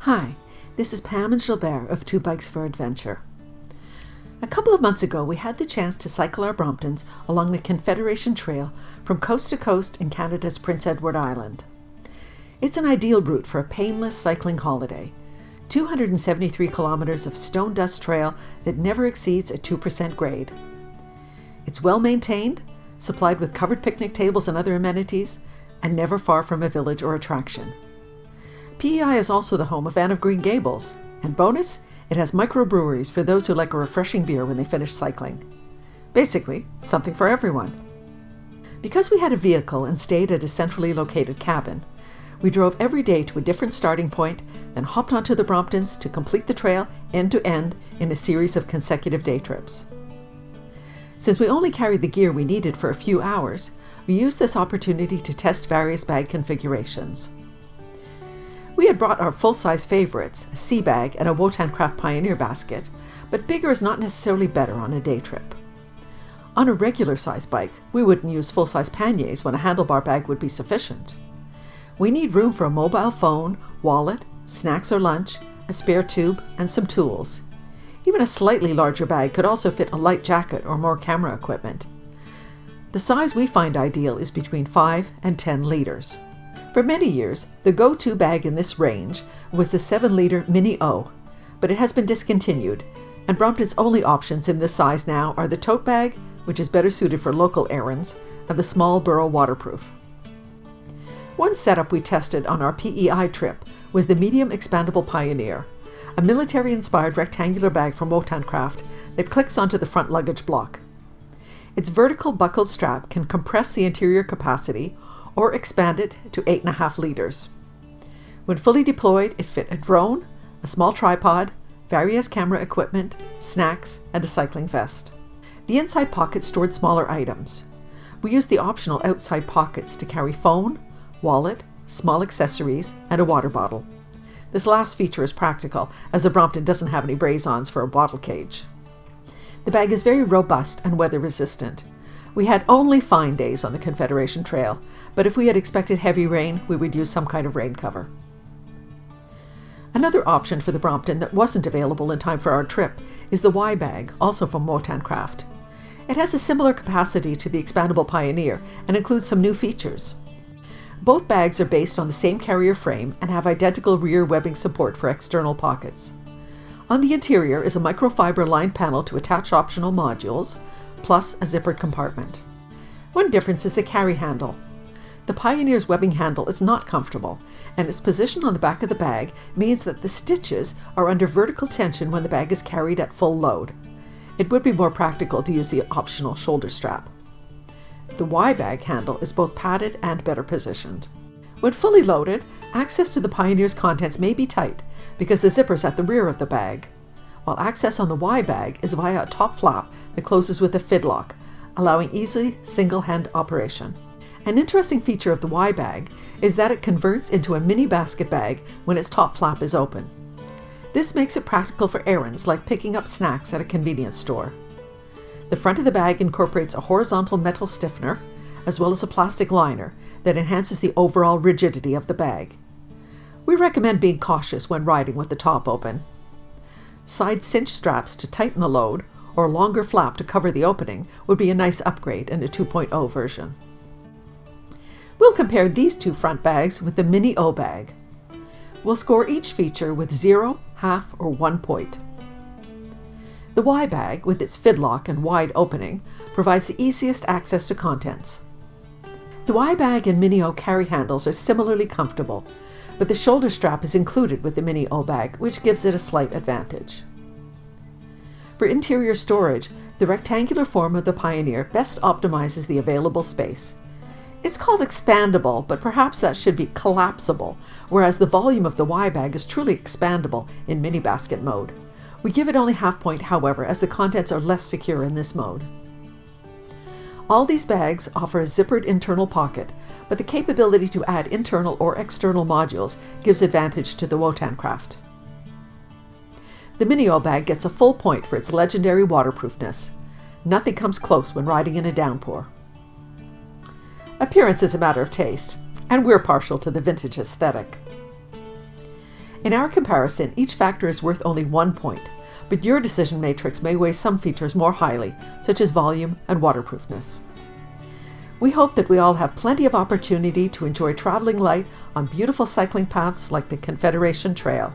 Hi, this is Pam and Gilbert of Two Bikes for Adventure. A couple of months ago, we had the chance to cycle our Bromptons along the Confederation Trail from coast to coast in Canada's Prince Edward Island. It's an ideal route for a painless cycling holiday. 273 kilometers of stone dust trail that never exceeds a 2% grade. It's well maintained, supplied with covered picnic tables and other amenities, and never far from a village or attraction. PEI is also the home of Anne of Green Gables, and bonus, it has microbreweries for those who like a refreshing beer when they finish cycling. Basically, something for everyone. Because we had a vehicle and stayed at a centrally located cabin, we drove every day to a different starting point, then hopped onto the Bromptons to complete the trail end to end in a series of consecutive day trips. Since we only carried the gear we needed for a few hours, we used this opportunity to test various bag configurations. We had brought our full-size favorites, a sea bag and a Wotancraft Pioneer basket, but bigger is not necessarily better on a day trip. On a regular-size bike, we wouldn't use full-size panniers when a handlebar bag would be sufficient. We need room for a mobile phone, wallet, snacks or lunch, a spare tube, and some tools. Even a slightly larger bag could also fit a light jacket or more camera equipment. The size we find ideal is between 5 and 10 liters. For many years, the go-to bag in this range was the 7-liter Mini-O, but it has been discontinued, and Brompton's only options in this size now are the tote bag, which is better suited for local errands, and the small Burrow waterproof. One setup we tested on our PEI trip was the medium expandable Pioneer, a military-inspired rectangular bag from Wotancraft that clicks onto the front luggage block. Its vertical buckled strap can compress the interior capacity or expand it to 8.5 liters. When fully deployed, it fit a drone, a small tripod, various camera equipment, snacks, and a cycling vest. The inside pockets stored smaller items. We used the optional outside pockets to carry phone, wallet, small accessories, and a water bottle. This last feature is practical, as the Brompton doesn't have any brace-ons for a bottle cage. The bag is very robust and weather-resistant. We had only fine days on the Confederation Trail, but if we had expected heavy rain, we would use some kind of rain cover. Another option for the Brompton that wasn't available in time for our trip is the Y bag, also from Wotancraft. It has a similar capacity to the Expandable Pioneer and includes some new features. Both bags are based on the same carrier frame and have identical rear webbing support for external pockets. On the interior is a microfiber lined panel to attach optional modules, plus a zippered compartment. One difference is the carry handle. The Pioneer's webbing handle is not comfortable, and its position on the back of the bag means that the stitches are under vertical tension when the bag is carried at full load. It would be more practical to use the optional shoulder strap. The Y bag handle is both padded and better positioned. When fully loaded, access to the Pioneer's contents may be tight because the zipper is at the rear of the bag, while access on the Y bag is via a top flap that closes with a fidlock, allowing easy single-hand operation. An interesting feature of the Y bag is that it converts into a mini basket bag when its top flap is open. This makes it practical for errands like picking up snacks at a convenience store. The front of the bag incorporates a horizontal metal stiffener, as well as a plastic liner that enhances the overall rigidity of the bag. We recommend being cautious when riding with the top open. Side cinch straps to tighten the load, or a longer flap to cover the opening, would be a nice upgrade in a 2.0 version. We'll compare these two front bags with the Mini-O bag. We'll score each feature with 0, half, or 1 point. The Y bag, with its fidlock and wide opening, provides the easiest access to contents. The Y bag and Mini-O carry handles are similarly comfortable, but the shoulder strap is included with the Mini-O bag, which gives it a slight advantage. For interior storage, the rectangular form of the Pioneer best optimizes the available space. It's called expandable, but perhaps that should be collapsible, whereas the volume of the Y bag is truly expandable in mini basket mode. We give it only half point, however, as the contents are less secure in this mode. All these bags offer a zippered internal pocket, but the capability to add internal or external modules gives advantage to the Wotancraft. The Mini-O bag gets a full point for its legendary waterproofness. Nothing comes close when riding in a downpour. Appearance is a matter of taste, and we're partial to the vintage aesthetic. In our comparison, each factor is worth only 1 point, but your decision matrix may weigh some features more highly, such as volume and waterproofness. We hope that we all have plenty of opportunity to enjoy traveling light on beautiful cycling paths like the Confederation Trail.